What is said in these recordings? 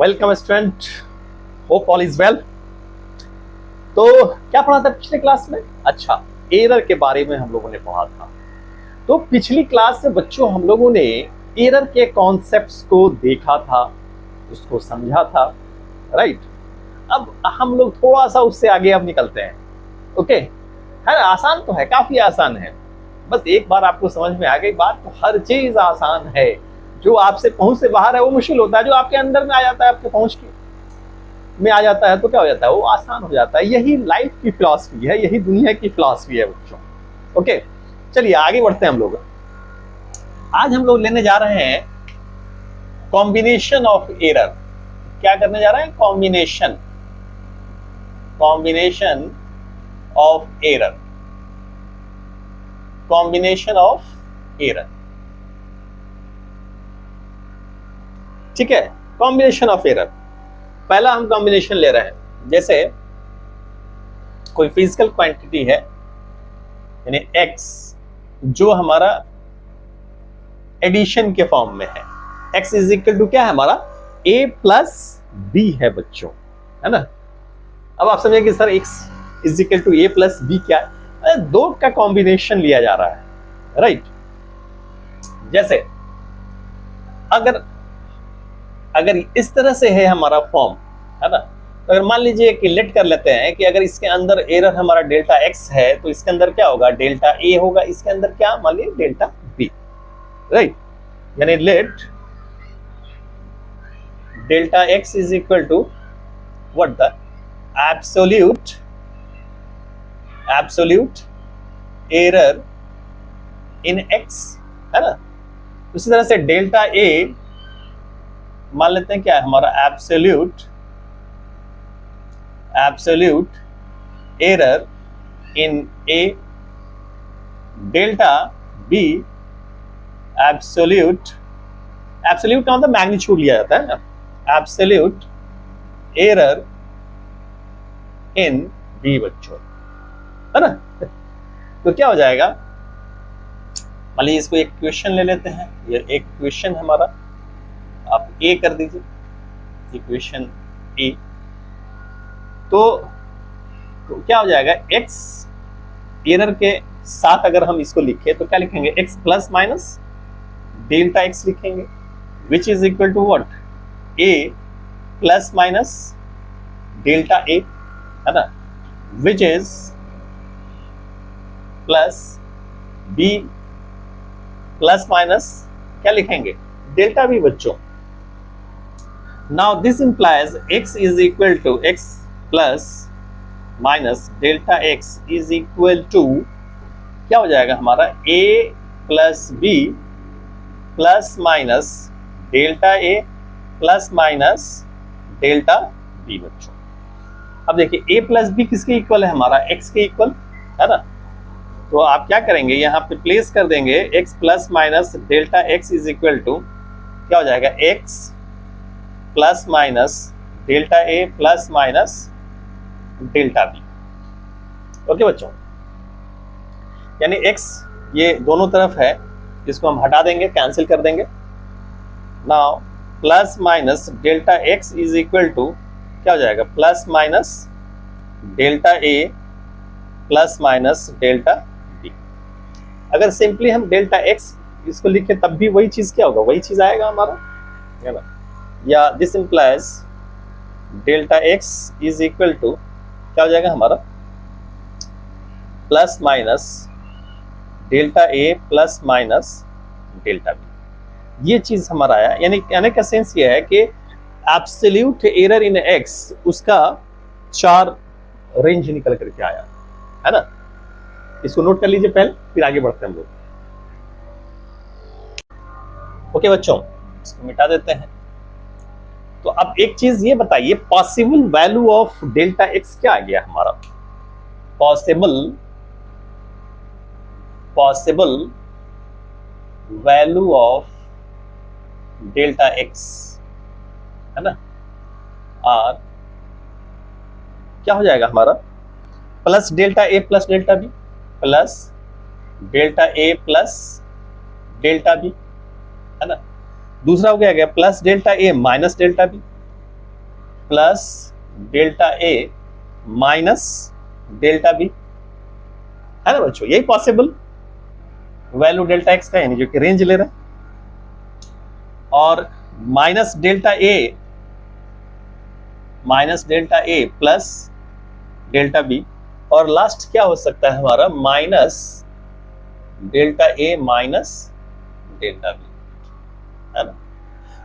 Welcome student, hope all is well. तो क्या पढ़ा था पिछले क्लास में? अच्छा, एरर के बारे में हम लोगों ने पढ़ा था। तो पिछली क्लास में बच्चों हम लोगों ने एरर के कॉन्सेप्ट्स को देखा था, उसको समझा था, राइट। अब हम लोग थोड़ा सा उससे आगे अब निकलते हैं। ओके, है आसान तो है, काफी आसान है। बस एक बार आपको समझ में आ गई बात तो हर चीज आसान है। जो आपसे पहुंच से बाहर है वो मुश्किल होता है, जो आपके अंदर में आ जाता है, आपके पहुंच में आ जाता है तो क्या हो जाता है, वो आसान हो जाता है। यही लाइफ की फिलॉसफी है, यही दुनिया की फिलॉसफी है बच्चों। ओके, चलिए आगे बढ़ते हैं हम लोग। आज हम लोग लेने जा रहे हैं कॉम्बिनेशन ऑफ एरर। क्या करने जा रहे हैं? Combination of error. Combination of error, ठीक है। कॉम्बिनेशन ऑफ एरर, पहला हम कॉम्बिनेशन ले रहे हैं। जैसे कोई फिजिकल क्वांटिटी है यानी x, जो हमारा एडिशन के फॉर्म में है। x इज इक्वल टू क्या है हमारा? a प्लस बी है बच्चों, है ना। अब आप समझेंगे sir x is equal to a plus b क्या है? दो का कॉम्बिनेशन लिया जा रहा है, राइट। जैसे अगर इस तरह से है हमारा फॉर्म, है ना। तो अगर मान लीजिए कि लेट कर लेते हैं कि अगर इसके अंदर एरर हमारा डेल्टा x है तो इसके अंदर क्या होगा? डेल्टा a होगा। इसके अंदर क्या मान लीजिए? Delta b, right. यानी let delta x is equal to what? The absolute error in x, है ना। उसी तरह से डेल्टा a मान लेते हैं क्या है हमारा? Absolute error in a। Delta b absolute का मतलब मैग्नीट्यूड लिया जाता है ना। एब्सोल्यूट एरर इन b बच्चों, है ना। तो क्या हो जाएगा? मान लीजिए इसको एक क्वेश्चन ले लेते हैं। ये एक क्वेश्चन हमारा, आप ए कर दीजिए, इक्वेशन ए। तो क्या हो जाएगा? x एरर के साथ अगर हम इसको लिखें तो क्या लिखेंगे? x plus minus delta x लिखेंगे, which is equal to what? a plus minus delta a, है ना, which is plus b plus minus क्या लिखेंगे? डेल्टा b बच्चों। Now this implies x is equal to x plus minus delta x is equal to क्या हो जाएगा हमारा? a plus b plus minus delta a plus minus delta b बच्चों। अब देखिए a plus b किसके equal है? हमारा x के इक्वल, है ना। तो आप क्या करेंगे? यहाँ पे प्लेस कर देंगे x plus minus delta x is equal to क्या हो जाएगा? x plus minus delta a plus minus delta b। Okay बच्चों, यानी x ये दोनों तरफ है, इसको हम हटा देंगे, कैंसिल कर देंगे। Now plus minus delta x is equal to क्या हो जाएगा? Plus minus delta a plus minus delta b। अगर सिंपली हम डेल्टा x इसको लिखे तब भी वही चीज क्या होगा? वही चीज आएगा हमारा, है ना। या this implies delta x is equal to क्या हो जाएगा हमारा? Plus minus delta a plus minus delta b। ये चीज हमारा आया। यानी कहने का सेंस ये है कि एब्सोल्यूट एरर इन x उसका 4 रेंज निकल करके आया, है ना। इसको नोट कर लीजिए पहले, फिर आगे बढ़ते हैं हम लोग। ओके बच्चों, इसको मिटा देते हैं। तो अब एक चीज ये बताइए, possible value of delta x क्या आ गया हमारा? Possible value of delta x, है ना। और क्या हो जाएगा हमारा? Plus delta a plus delta b, plus delta a plus delta b, है ना। दूसरा हो गया plus delta a minus delta b, plus delta a minus delta b, है ना बच्चों, यही पॉसिबल वैल्यू डेल्टा एक्स का, यानी जो कि रेंज ले रहा है, और minus delta a plus delta b, और लास्ट क्या हो सकता है हमारा, minus delta a minus delta b, है ना।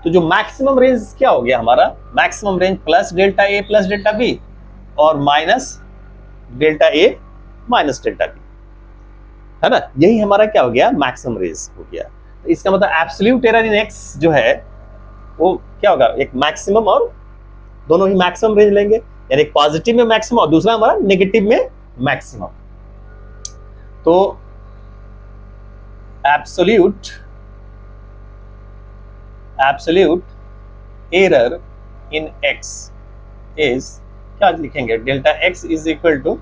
तो जो मैक्सिमम रेंज क्या हो गया हमारा, maximum range plus delta a plus delta b और minus delta a minus delta b, है ना, यही हमारा क्या हो गया, मैक्सिमम रेंज हो गया। तो इसका मतलब एब्सोल्यूट एरर इन एक्स जो है वो क्या होगा, एक मैक्सिमम और दोनों ही मैक्सिमम रेंज लेंगे, यानी एक पॉजिटिव में मैक्सिमम और दूसरा हमारा नेगेटिव में मैक्सिमम। तो absolute error in x is, क्या लिखेंगे, delta x is equal to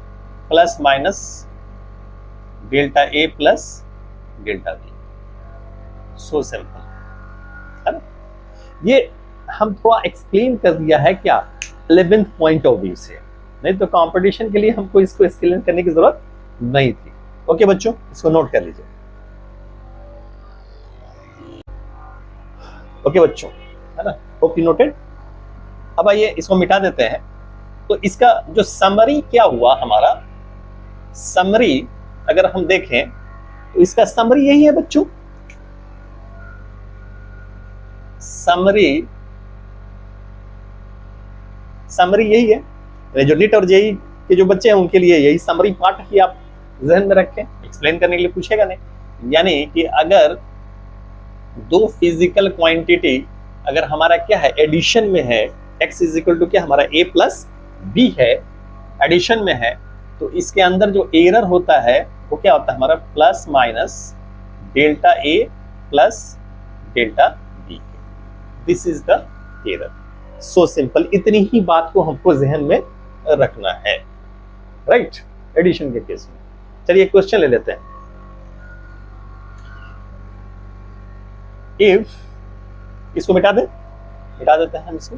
plus minus delta a plus delta b, so simple, है ना। ये हम थोड़ा एक्सप्लेन कर दिया है क्या 11th पॉइंट ऑफ व्यू से, नहीं तो कंपटीशन के लिए हमको इसको एक्सप्लेन करने की जरूरत नहीं थी। ओके बच्चों, इसको नोट कर लीजिए। ओके बच्चों, है ना, होप यू नोटेड। अब आइए इसको मिटा देते हैं। तो इसका जो समरी क्या हुआ हमारा, समरी अगर हम देखें तो इसका समरी यही है बच्चों, समरी यही है। जो नीट और जेई के जो बच्चे हैं उनके लिए यही समरी पार्ट ही आप जहन में रखें, एक्सप्लेन करने के लिए पूछेगा नहीं। यानी कि अगर दो फिजिकल क्वांटिटी अगर हमारा क्या है, एडिशन में है, x इज इक्वल टू क्या हमारा a प्लस बी है, एडिशन में है, तो इसके अंदर जो एरर होता है वो क्या होता है हमारा, plus minus delta a plus delta b, this is the error. So simple, इतनी ही बात को हमको जहन में रखना है, राइट, एडिशन के केस में। चलिए क्वेश्चन ले लेते हैं। इफ, इसको मिटा देते हैं हम इसको।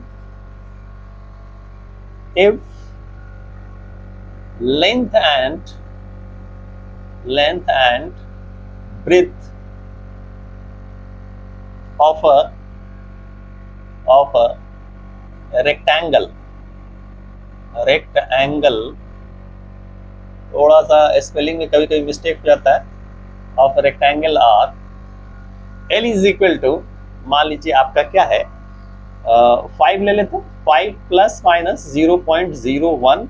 If length and breadth of a rectangle, थोड़ा सा स्पेलिंग में कभी कभी मिस्टेक हो जाता है, of rectangle are, L is equal to, मान लीजिए आपका क्या है, 5 ले लेते हैं, 5 प्लस माइनस 0.01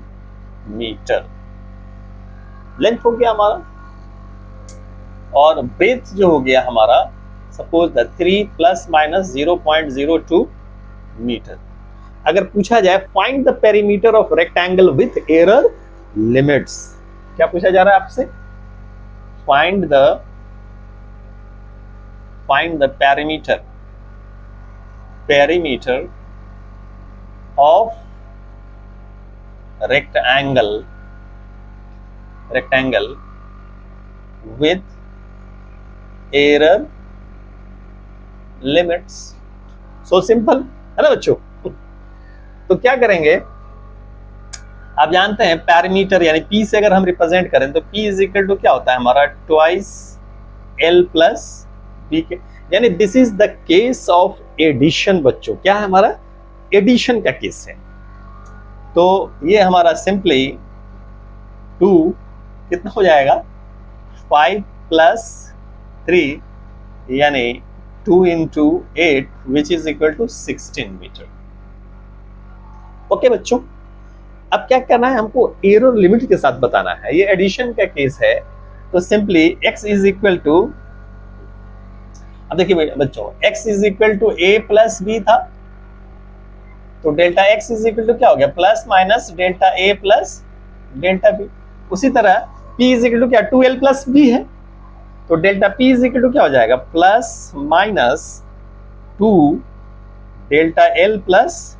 मीटर लेंथ हो गया हमारा, और ब्रेथ जो हो गया हमारा सपोज 3 प्लस माइनस 0.02 मीटर। अगर पूछा जाए find the perimeter of rectangle with error limits, क्या पूछा जा रहा है आपसे, find the perimeter of rectangle with error limits। So simple है ना बच्चों। तो क्या करेंगे, आप जानते हैं पैरामीटर यानी P से अगर हम रिप्रेजेंट करें तो P इज इक्वल टू क्या होता है हमारा, ट्वाइस L प्लस B के, यानी this is the case of addition बच्चों। क्या है हमारा, एडिशन का केस है। तो ये हमारा सिंपली 2 कितना हो जाएगा, 5 प्लस 3 यानी 2 into 8 which is equal to 16 metre. Okay बच्चों, अब क्या करना है हमको, एरर लिमिट के साथ बताना है। ये एडिशन का केस है, तो simply x is equal to, अब देखिए बच्चों, x is equal to a plus b था, तो delta x is equal to क्या हो गया, plus minus delta a plus delta b। उसी तरह p इज इक्वल टू क्या, 2l प्लस b है, तो delta p is equal to क्या हो जाएगा, plus minus 2 delta l plus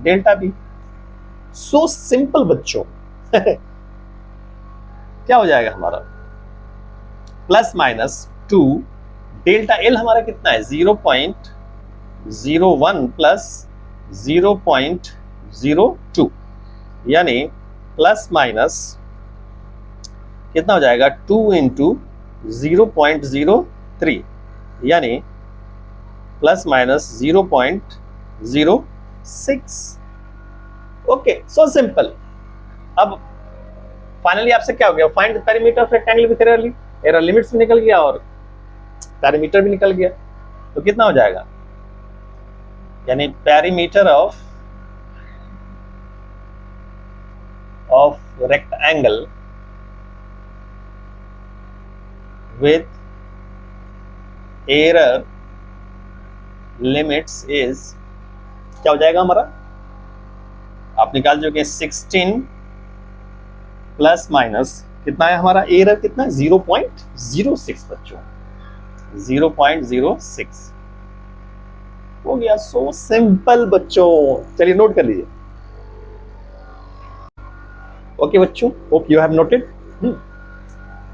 delta b। So simple बच्चों क्या हो जाएगा हमारा, प्लस माइनस 2 डेल्टा l हमारा कितना है, 0.01 प्लस 0.01 0.02 यानी प्लस माइनस कितना हो जाएगा 2 इंटू 0.03 यानी प्लस माइनस 0.06। ओके, सो सिंपल। अब फाइनली आपसे क्या हो गया, find the perimeter of rectangle with error. Error limits भी निकल गया और पेरीमीटर भी निकल गया। तो कितना हो जाएगा, यानी perimeter of rectangle with error limits is क्या हो जाएगा हमारा, आप निकाल जो कि 16 प्लस माइनस कितना है हमारा, एरर कितना है 0.06 बच्चों, 0.06 हो गया। सो सिंपल बच्चों, चलिए नोट कर लीजिए। ओके बच्चों, होप यू हैव नोटेड।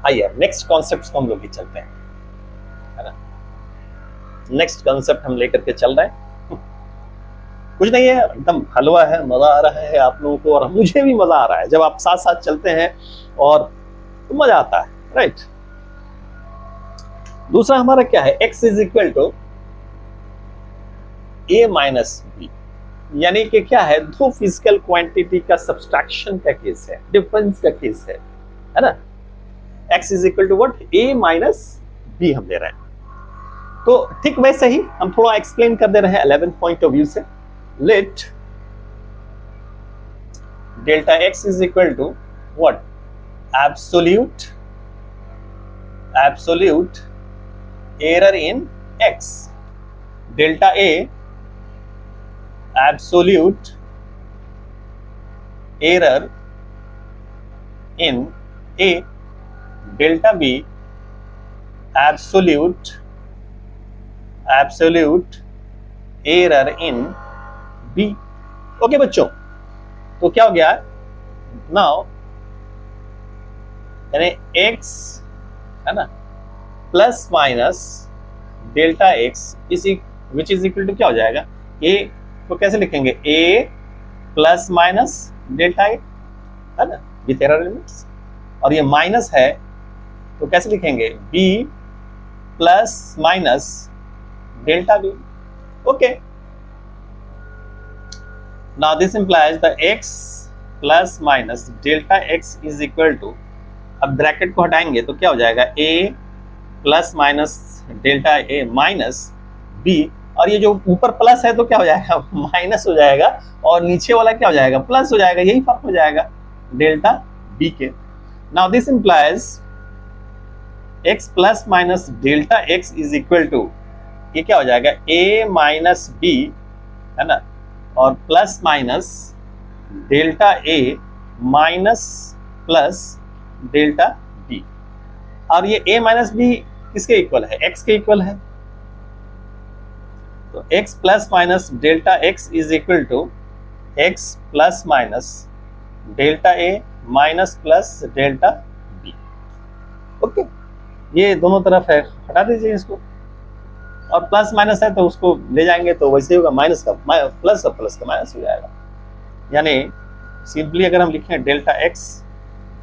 आइए नेक्स्ट कॉन्सेप्ट को हम लोग ही चलते हैं, है ना। नेक्स्ट कॉन्सेप्ट हम लेकर के चल रहे हैं, कुछ नहीं है, एकदम हलवा है, मजा आ रहा है आप लोगों को और मुझे भी मजा आ रहा है जब आप साथ साथ चलते हैं और तो मजा आता है, राइट। दूसरा हमारा क्या है, x is equal to a minus b, यानी कि क्या है, दो फिजिकल क्वांटिटी का सब्सट्रैक्शन का केस है, डिफरेंस का केस है ना। x is equal to what, a minus b हम ले रहे हैं। तो ठीक वैसे ही हम थोड़ा एक्सप्लेन कर दे रहे हैं 11 पॉइंट ऑफ व्यू से। Let delta x is equal to what, absolute error in x, delta a absolute error in a, delta b absolute error in B। Okay बच्चों, तो क्या हो गया नाउ, यानी x है ना plus minus delta x which is equal to क्या हो जाएगा, a को कैसे लिखेंगे, a plus minus delta a, है ना, विथ एरर लिमिट्स, और ये माइनस है तो कैसे लिखेंगे, b plus minus delta b। Okay, now this implies the x plus minus delta x is equal to, अब ब्रैकेट को हटाएंगे तो क्या हो जाएगा, a plus minus delta a minus b, और ये जो ऊपर प्लस है तो क्या हो जाएगा, माइनस हो जाएगा, और नीचे वाला क्या हो जाएगा, प्लस हो जाएगा, यही फर्क हो जाएगा डेल्टा b के। now this implies x plus minus delta x is equal to, ये क्या हो जाएगा, a माइनस b, है ना, और plus minus delta a minus plus delta b, और ये a माइनस बी किसके इक्वल है, x के इक्वल है। तो x plus minus delta x is equal to x plus minus delta a minus plus delta b। Okay, ये दोनों तरफ है, हटा दीजिए इसको, और प्लस माइनस है तो उसको ले जाएंगे तो वैसे होगा, माइनस का प्लस का प्लस का माइनस हो जाएगा। यानी सिंपली अगर हम लिखें डेल्टा x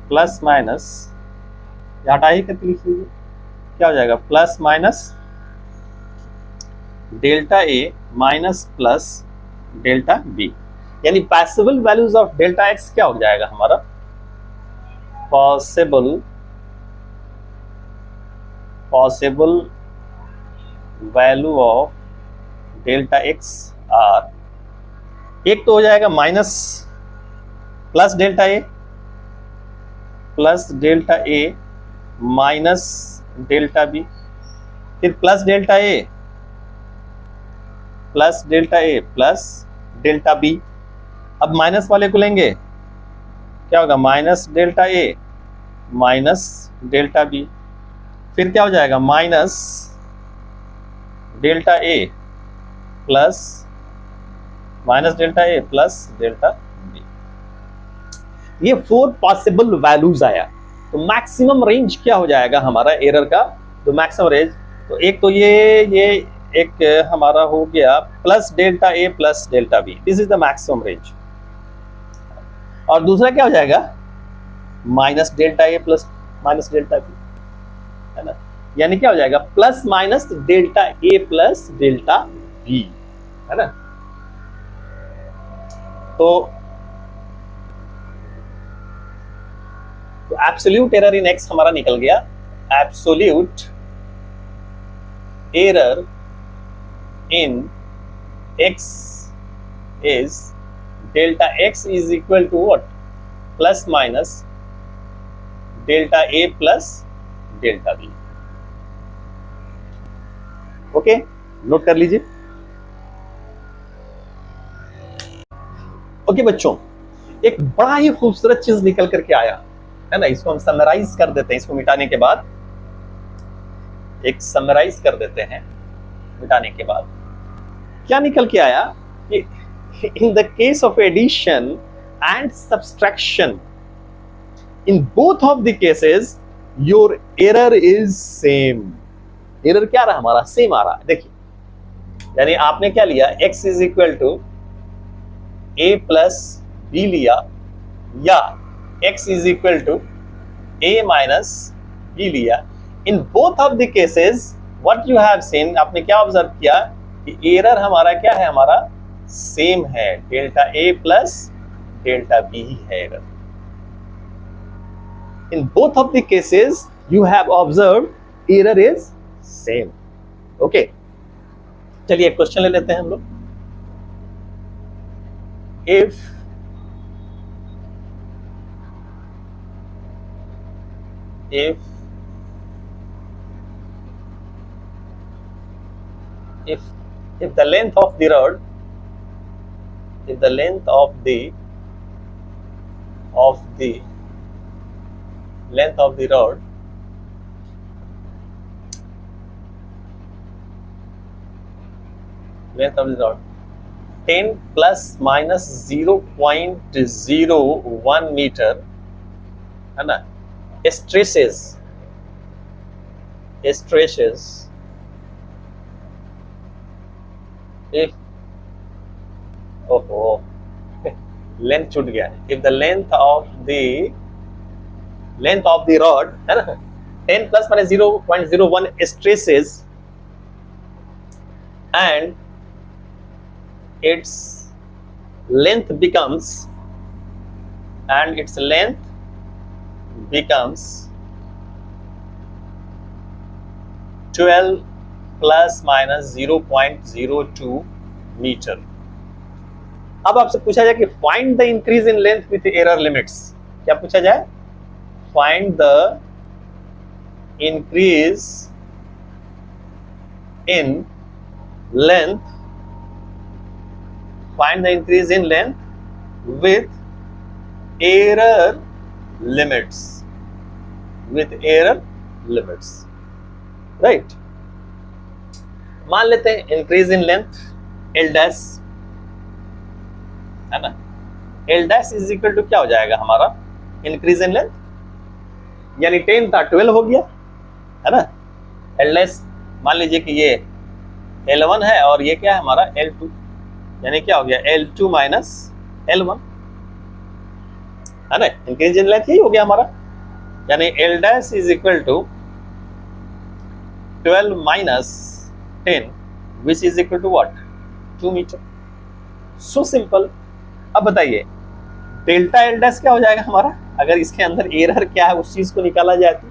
प्लस माइनस, हटा ही करके लिख लीजिए, क्या हो जाएगा, plus minus delta a minus plus delta b, यानी possible values of delta x क्या हो जाएगा हमारा, possible value of delta x are, एक तो हो जाएगा minus plus delta a minus delta b, फिर plus delta a plus delta b। अब माइनस वाले को लेंगे, क्या होगा, minus delta a minus delta b, फिर क्या हो जाएगा, minus delta a plus delta b। ये 4 पॉसिबल वैल्यूज आया, तो मैक्सिमम रेंज क्या हो जाएगा हमारा एरर का, तो मैक्सिमम रेंज, तो एक तो ये एक हमारा हो गया plus delta a plus delta b, this is the maximum range, और दूसरा क्या हो जाएगा, minus delta a plus minus delta b, है ना। यानी क्या हो जाएगा, plus minus delta a plus delta b, है ना। तो एब्सोल्यूट एरर इन एक्स हमारा निकल गया। Absolute error in x is delta x is equal to what, plus minus delta a plus delta b. Okay, note कर लीजिए। Okay बच्चों, एक बड़ा ही खूबसूरत चीज निकल करके आया है ना। इसको हम समराइज कर देते हैं, इसको मिटाने के बाद एक समराइज कर देते हैं। मिटाने के बाद क्या निकल के आया कि in the case of addition and subtraction, in both of the cases your error is same. Error क्या रहा हमारा, सेम आ रहा है। देखिए, यानी आपने क्या लिया, x is equal to a plus b लिया, या x is equal to a minus b लिया। In both of the cases what you have seen, आपने क्या ऑब्जर्व किया कि एरर हमारा क्या है, हमारा सेम है, delta a plus delta b है error. In both of the cases you have observed error is same. Okay, चलिए एक क्वेश्चन ले लेते हैं हम लोग। If the length of the rod, if the length of the rod length of the rod 10 plus minus 0.01 meter, है ना, stretches if length छूट गया। if the length of the rod, है ना, 10 plus minus 0.01 stretches and its length becomes 12 plus minus 0.02 meter। अब आपसे पूछा जाए कि find the increase in length with error limits. क्या पूछा जाए, find the increase in length, find the increase in length with error limits, right। मान लेते हैं increase in length L dash, है ना, L dash is equal to क्या हो जाएगा हमारा, इंक्रीज इन लेंथ, यानी 10 था 12 हो गया, है ना। L डैश मान लीजिए कि ये L1 है और ये क्या है हमारा L2, यानी क्या हो गया L2 माइनस L1, है ना। इंक्रीज इन लेंथ यही हो गया हमारा, यानी L dash is equal to 12 minus 10 which is equal to what, 2 metre. So simple. अब बताइए डेल्टा L डैश क्या हो जाएगा हमारा, अगर इसके अंदर एरर क्या है उस चीज को निकाला जाए तो,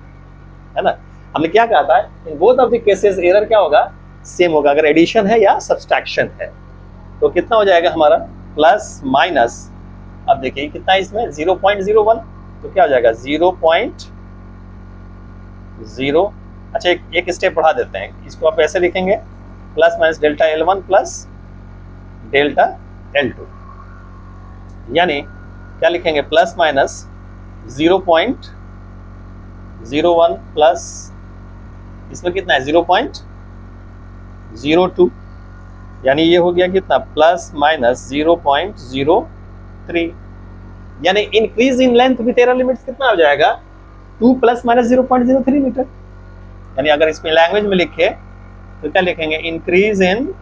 है ना। हमने क्या कहा था, इन both of the cases error क्या होगा, सेम होगा, अगर एडिशन है या सब्सट्रैक्शन है। तो कितना हो जाएगा हमारा, प्लस माइनस, अब देखिए कितना है इसमें 0.01, तो क्या हो जाएगा 0.0। अच्छा एक स्टेप बढ़ा देते हैं, इसको आप ऐसे लिखेंगे, plus minus delta L1 plus delta L2, यानी क्या लिखेंगे, प्लस माइनस 0.01 प्लस इसमें कितना है 0.02, यानी ये हो गया कितना, प्लस माइनस 0.03, यानी increase in length with error limits कितना हो जाएगा, 2 प्लस माइनस 0.03 मीटर। यानी अगर इसमें लैंग्वेज में लिखे तो क्या लिखेंगे, इंक्रीज इन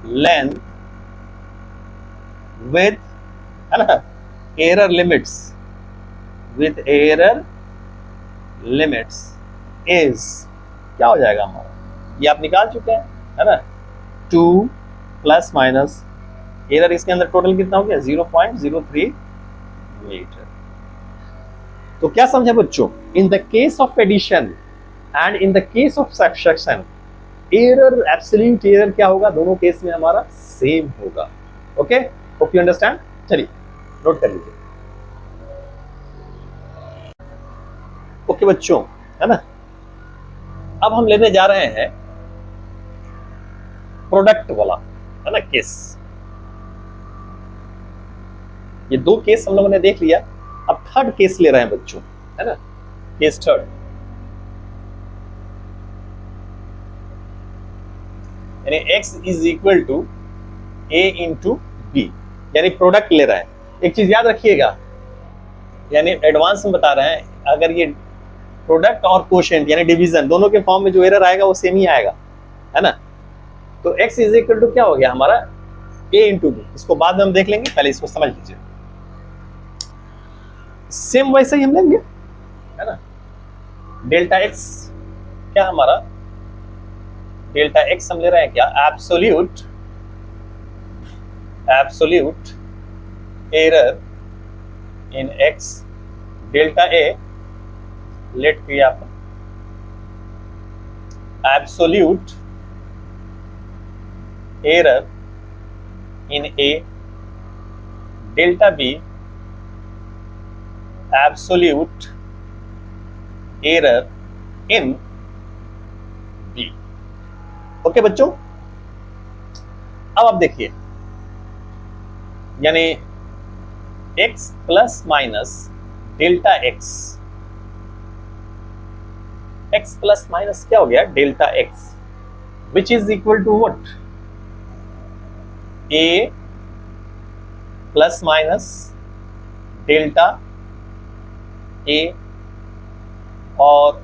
लेंथ विथ, है ना, error limits with error limits is क्या हो जाएगा हमारा, ये आप निकाल चुके हैं है ना, 2 प्लस माइनस एरर इसके अंदर टोटल कितना हो गया 0.03 मीटर। तो क्या समझे बच्चों, in the case of addition and in the case of subtraction error, absolute error क्या होगा, दोनों केस में हमारा सेम होगा। Okay, hope you understand. चलिए नोट कर लीजिए। ओके बच्चों, है ना, अब हम लेने जा रहे हैं प्रोडक्ट वाला, है ना, केस। ये दो केस हम लोगों ने देख लिया, अब थर्ड केस ले रहे हैं बच्चों, है ना, केस थर्ड। यानी x is equal to a into b, यानी प्रोडक्ट ले रहे हैं। एक चीज याद रखिएगा, यानी एडवांस में बता रहे हैं, अगर ये प्रोडक्ट और कोशेंट यानी डिवीजन दोनों के फॉर्म में जो एरर आएगा वो सेम ही आएगा, है ना। तो x इज इक्वल टू क्या हो गया हमारा a इंटू बी, इसको बाद में हम देख लेंगे, पहले इसको समझ लीजिए। सेम वैसे ही हम लेंगे, है ना। डेल्टा x क्या हमारा, डेल्टा x हम ले रहे हैं क्या, absolute error in x, delta a let किया आपने, absolute error in a, delta b absolute error in b। Okay बच्चों, अब आप देखिए, यानी x plus minus delta x plus minus क्या हो गया delta x, which is equal to what, a plus minus delta a और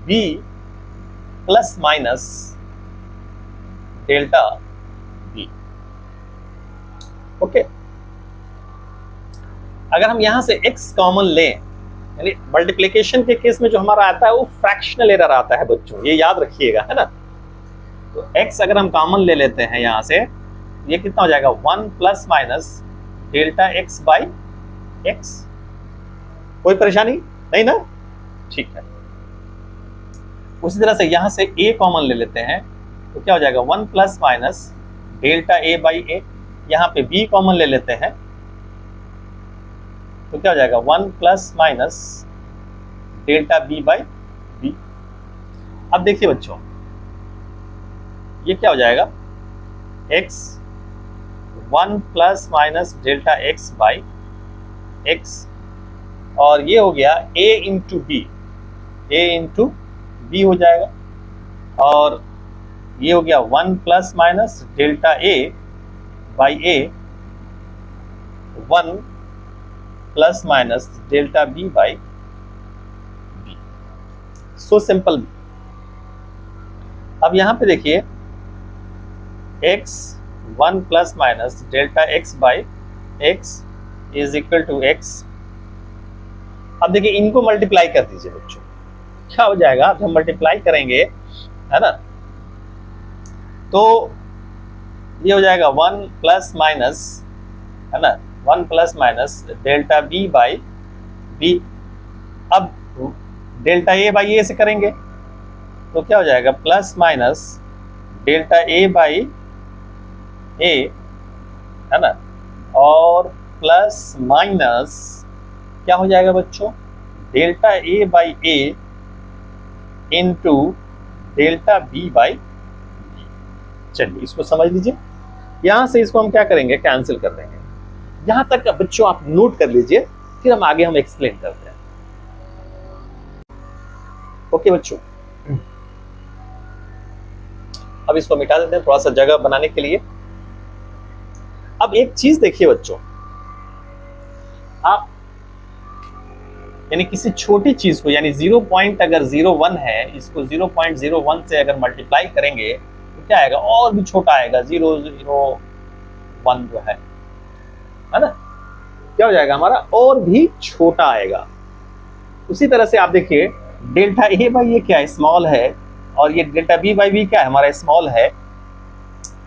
b plus minus delta b। ओके, अगर हम यहां से x कॉमन लें, यानी मल्टीप्लिकेशन के केस में जो हमारा आता है वो फ्रैक्शनल एरर आता है बच्चों, ये याद रखिएगा, है ना। तो x अगर हम कॉमन ले लेते हैं यहां से, ये कितना हो जाएगा 1 plus minus delta x by x। कोई परेशानी नहीं ना, ठीक है। उसी तरह से यहां से a कॉमन ले लेते हैं, तो क्या हो जाएगा 1 plus minus delta a by a, यहाँ पे b कॉमन ले लेते हैं, तो क्या हो जाएगा 1 plus minus delta b by b। अब देखिए बच्चों, ये क्या हो जाएगा x 1 plus minus delta x by x, और ये हो गया a इंटू बी हो जाएगा, और ये हो गया 1 plus minus delta a by a, 1 plus minus delta b by b। So simple. अब यहां पे देखिए x 1 plus minus delta x by x is equal to x। अब देखिए इनको मल्टीप्लाई कर दीजिए बच्चों, क्या हो जाएगा, अब हम मल्टीप्लाई करेंगे, है ना, तो ये हो जाएगा 1 प्लस माइनस, है ना, 1 plus minus delta b by b। अब डेल्टा a बाई a से करेंगे तो क्या हो जाएगा plus minus delta a by a, है ना, और प्लस माइनस क्या हो जाएगा बच्चों delta a by a into delta b by b। चलिए इसको समझ लीजिए, यहां से इसको हम क्या करेंगे कैंसिल कर देंगे। यहां तक का बच्चों आप नोट कर लीजिए, फिर हम आगे एक्सप्लेन करते हैं। ओके बच्चों, अब इसको मिटा देते हैं थोड़ा सा जगह बनाने के लिए। अब एक चीज देखिए बच्चों, आप यानी किसी छोटी चीज को, यानी 0 पॉइंट अगर 0.1 है, इसको 0.01 से अगर मल्टीप्लाई करेंगे तो क्या आएगा, और भी छोटा आएगा 0.01 जो है ना। क्या हो जाएगा हमारा, और भी छोटा आएगा। उसी तरह से आप देखिए डेल्टा ए बाई ये क्या है, स्मॉल है, और ये डेल्टा बी बाई बी क्या है, हमारा स्मॉल है।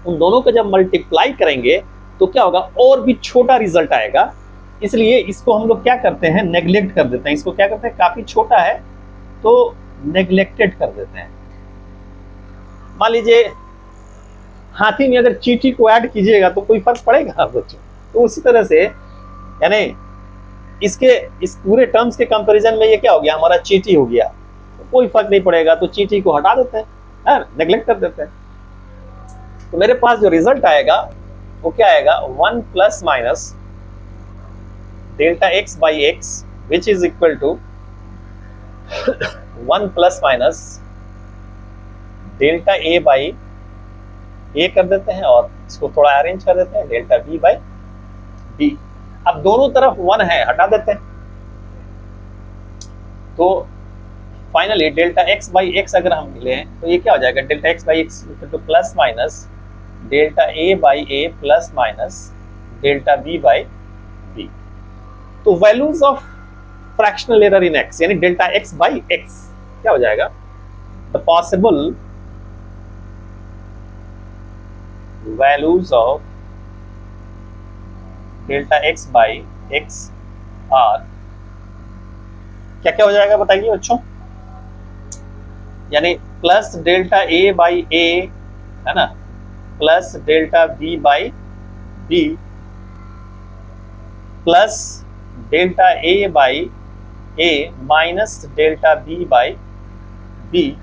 उन दोनों को जब मल्टीप्लाई करेंगे तो क्या होगा, और भी छोटा रिजल्ट आएगा। इसलिए इसको हम लोग क्या करते हैं, नेग्लेक्ट कर देते हैं। इसको क्या करते हैं, काफी छोटा है तो नेग्लेक्टेड कर देते हैं। मान लीजिए हाथी में अगर चींटी को ऐड कीजिएगा तो कोई फर्क पड़ेगा बच्चों। तो उसी तरह से यानी इस पूरे टर्म्स के कंपैरिजन में ये क्या हो गया, हमारा चींटी हो गया, तो कोई फर्क नहीं पड़ेगा, तो चींटी को हटा देते हैं, नेग्लेक्ट कर देते हैं। तो मेरे पास जो रिजल्ट आएगा वो क्या आएगा, 1 plus minus delta x by x which is equal to 1 plus minus delta A by a कर देते हैं, और इसको थोड़ा अरेंज कर देते हैं, डेल्टा बी बाई बी। अब दोनों तरफ 1 है, हटा देते हैं, तो finally delta x by x अगर हम लें तो ये क्या हो जाएगा, डेल्टा एक्स बाई एक्स तो plus minus delta A by a plus minus delta B by b. तो values of fractional error in x यानी डेल्टा एक्स बाई एक्स क्या हो जाएगा, the possible values of delta x by x are क्या क्या हो जाएगा बताइए बच्चों, यानी प्लस डेल्टा ए बाई ए है ना, plus delta B by b, plus delta A by a minus delta B by b.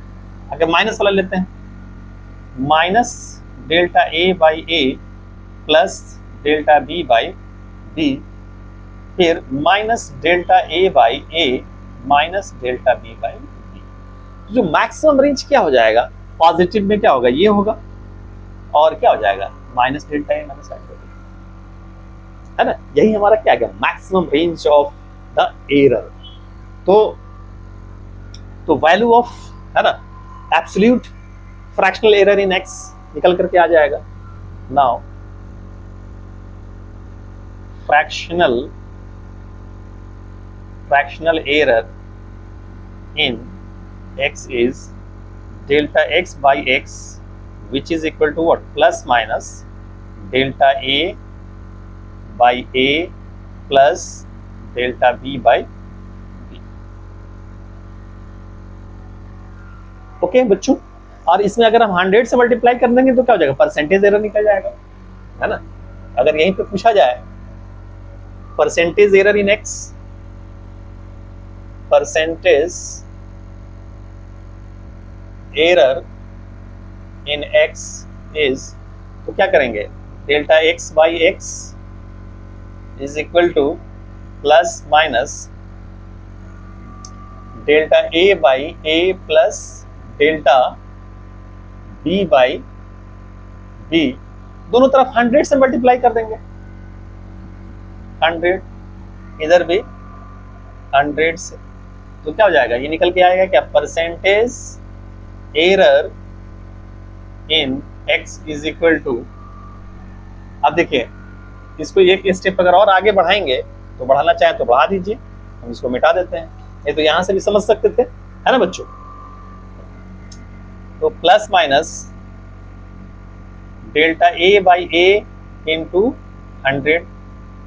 अगर माइनस वाला लेते हैं, minus delta A by a plus delta B by b, फिर minus delta A by a minus delta B by b. जो maximum range क्या हो जाएगा, positive में क्या होगा, ये होगा, और क्या हो जाएगा minus delta a minus delta b, है ना। यही हमारा क्या है, maximum range of the error. तो वैल्यू ऑफ है ना absolute fractional error in x निकल करके आ जाएगा। Now fractional error in x is delta x by x, which is equal to what, plus minus delta a by a plus delta b by b। Okay बच्चों, और इसमें अगर हम 100 से multiply कर देंगे तो क्या हो जाएगा, परसेंटेज एरर निकल जाएगा, है ना। अगर यहीं पे पूछा जाए percentage error in x, percentage error in x is, तो क्या करेंगे, delta x by x is equal to plus minus delta A by a plus delta B by b. दोनों तरफ 100 से मल्टीप्लाई कर देंगे, 100 इधर भी 100 से, तो क्या हो जाएगा, ये निकल के आएगा क्या, percentage error in x is equal to. अब देखिए इसको एक स्टेप अगर और आगे बढ़ाएंगे, तो बढ़ाना चाहे तो बढ़ा दीजिए, हम इसको मिटा देते हैं, ये तो यहां से भी समझ सकते थे, है ना बच्चों। तो plus minus delta A by A into 100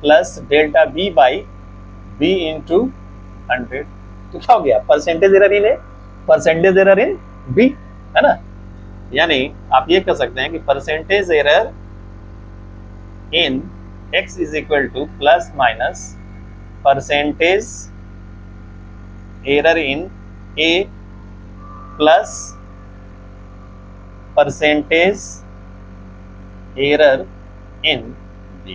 plus delta B by B into 100, तो क्या हो गया, percentage error in A, percentage error in B, है ना। यानी आप ये कह सकते हैं कि percentage error in x is equal to plus minus percentage error in a plus percentage error in b।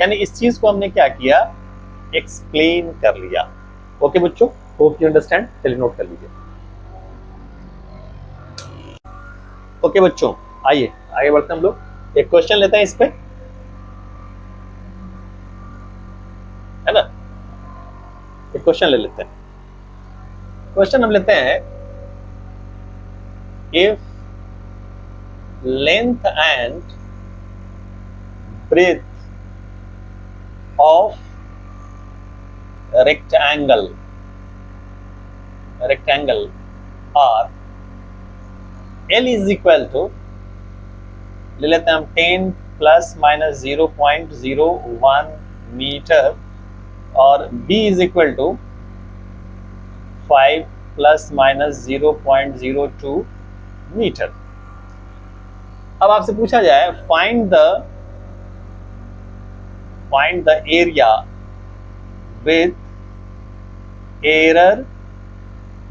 यानी इस चीज को हमने क्या किया, एक्सप्लेन कर लिया। ओके बच्चों, होप यू अंडरस्टैंड, चलिए नोट कर लीजिए। ओके बच्चों, आइए आगे बढ़ते हैं हम लोग, एक क्वेश्चन लेते हैं इस पे, है ना। एक क्वेश्चन ले लेते हैं। क्वेश्चन हम लेते हैं, if length and breadth of rectangle or L is equal to ले लेते हैं हम 10 प्लस माइनस 0.01 मीटर और B is equal to 5 plus minus 0.02 metre. अब आपसे पूछा जाए find the area with error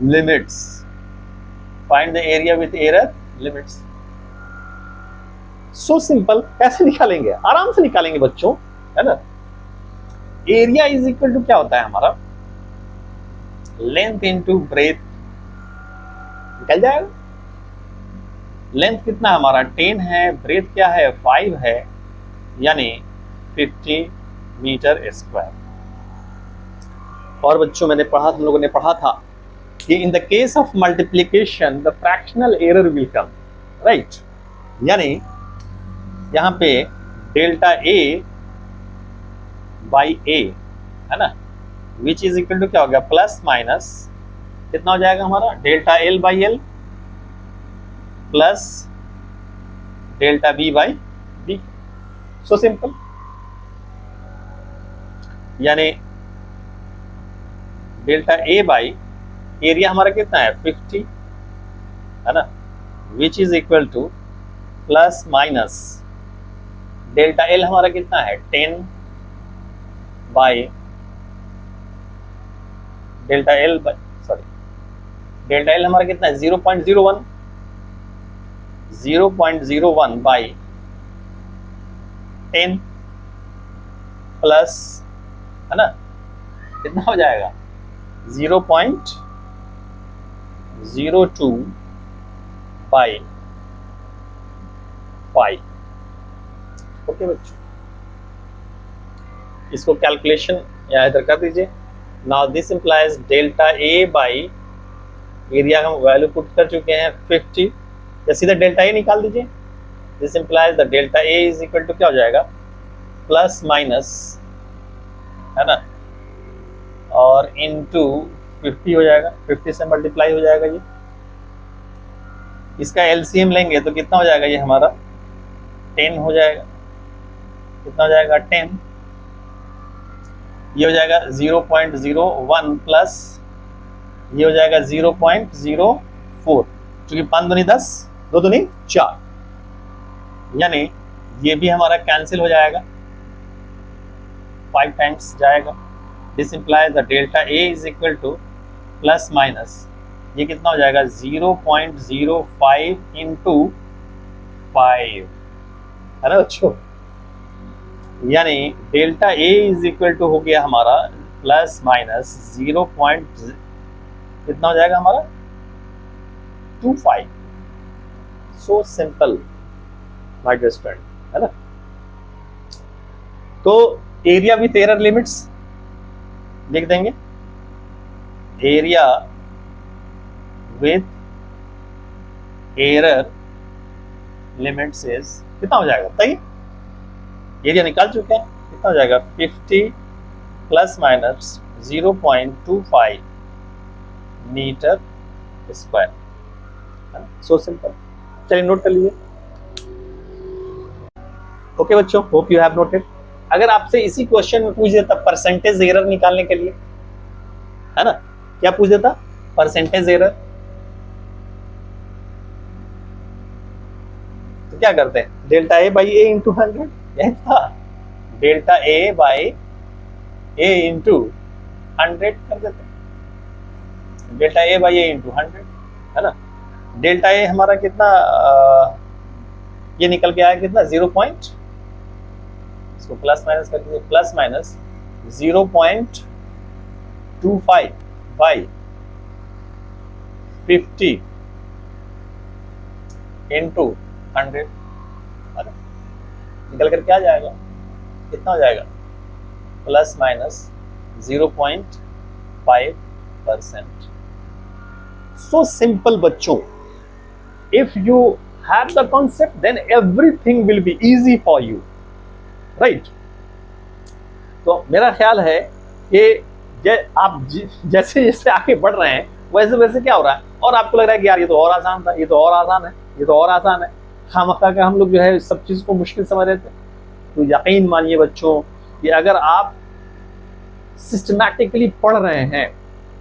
limits. Find the area with error limits. So simple, कैसे निकालेंगे? आराम से निकालेंगे बच्चों, है ना। एरिया इज इक्वल टू क्या होता है हमारा? लेंथ इनटू ब्रेथ, निकल जाएगा। लेंथ कितना हमारा 10 है, ब्रेथ क्या है 5 है, यानी 50 मीटर स्क्वायर। और बच्चों मैंने पढ़ा, हम लोगों ने पढ़ा था कि in the case of multiplication the fractional error will come, right. यानी यहां पे डेल्टा ए बाई ए, है ना, विच इज इक्वल टू क्या हो गया? प्लस माइनस कितना हो जाएगा हमारा? Delta L by L plus delta B by B. So simple, यानी डेल्टा ए बाई एरिया हमारा कितना है 50, है ना, which is equal to plus minus delta L हमारा कितना है 10 बाई डेल्टा एल हमारा कितना है 0.01 बाई 10 प्लस, है ना, कितना हो जाएगा 0.02 बाई 5। ओके बच्चों, इसको कैलकुलेशन यहाँ इधर कर दीजिए। Now this implies delta A by area हम वैल्यू पुट कर चुके हैं 50, या सीधा डेल्टा ए निकाल दीजिए। This implies the delta A is equal to क्या हो जाएगा? प्लस माइनस, है ना, और इनटू 50 हो जाएगा, 50 से मल्टीप्लाई हो जाएगा ये। इसका एलसीएम लेंगे तो कितना हो जाएगा? ये हमारा 10 हो जाएगा। कितना हो जाएगा? 10। ये हो जाएगा 0.01 प्लस ये हो जाएगा 0.04, क्योंकि 5 दूनी 10, 2 दूनी 4, यानी ये भी हमारा कैंसिल हो जाएगा, 5 टाइम्स जाएगा। This implies the delta A is equal to plus minus ये कितना हो जाएगा 0.05 इंटू 5, है ना बच्चों। यानी delta A is equal to हो गया हमारा प्लस माइनस 0. कितना हो जाएगा हमारा 25। So simple my dear student, है ना। तो एरिया विथ एरर लिमिट्स लिख देंगे। Area with error limits is कितना हो जाएगा? बताइए, एरिया निकाल चुके हैं, कितना हो जाएगा 50 प्लस माइनस 0.25 मीटर स्क्वायर, है ना। सो सिंपल, चलिए नोट कर लीजिए। ओके बच्चों, होप यू हैव नोटेड। अगर आपसे इसी क्वेश्चन में पूछ देता परसेंटेज एरर निकालने के लिए, है ना, क्या पूछ देता? Percentage error. तो क्या करते हैं? Delta A by A into 100, यही था। Delta A by A into 100 कर देते हैं। Delta A by A into 100, है ना। डेल्टा ए हमारा कितना ये निकल के आया कितना 0. इसको प्लस माइनस कर दीजिए, प्लस माइनस 0.25 बाई 50 इंटू 100, निकल कर क्या जाएगा? कितना हो जाएगा? Plus minus 0.5%। सो सिंपल बच्चों, if you have the concept then everything will be easy for you, right. तो मेरा ख्याल है कि आप जैसे जैसे आगे बढ़ रहे हैं वैसे वैसे क्या हो रहा है, और आपको लग रहा है कि यार ये तो और आसान था, ये तो और आसान है, ये तो और आसान है, खामखा का हम लोग जो है इस सब चीज़ को मुश्किल समझ रहे थे। तो यकीन मानिए बच्चों कि अगर आप सिस्टमैटिकली पढ़ रहे हैं,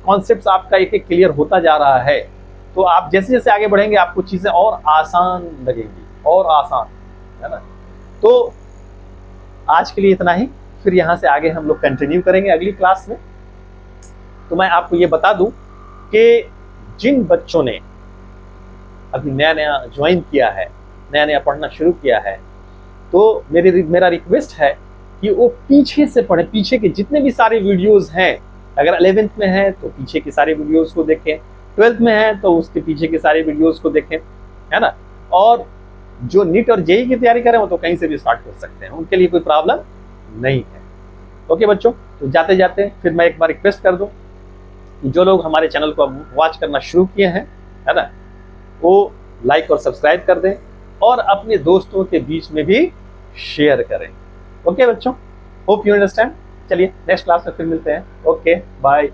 कॉन्सेप्ट्स आपका एक एक क्लियर होता जा रहा है, तो आप जैसे जैसे आगे बढ़ेंगे आपको चीज़ें और आसान लगेंगी, और आसान, है ना। तो आज के लिए इतना ही, फिर यहाँ से आगे हम लोग कंटिन्यू करेंगे अगली क्लास में। तो मैं आपको ये बता दूं कि जिन बच्चों ने अभी नया नया ज्वाइन किया है, नया नया पढ़ना शुरू किया है, तो मेरा रिक्वेस्ट है कि वो पीछे से पढ़े, पीछे के जितने भी सारे वीडियोस हैं। अगर 11th में है तो पीछे के सारे वीडियोस को देखें, 12th में है तो उसके पीछे के सारे वीडियोस को देखें, है ना। और जो नीट और जेई की तैयारी करें वो तो कहीं से भी स्टार्ट कर सकते हैं, उनके लिए कोई प्रॉब्लम नहीं है। ओके बच्चों, तो जाते जाते फिर मैं एक बार रिक्वेस्ट कर दूं कि जो लोग हमारे चैनल को वॉच करना शुरू किए हैं, है ना, वो लाइक और सब्सक्राइब कर दें और अपने दोस्तों के बीच में भी शेयर करें। ओके बच्चों, होप यू अंडरस्टैंड। चलिए नेक्स्ट क्लास में फिर मिलते हैं। Okay bye.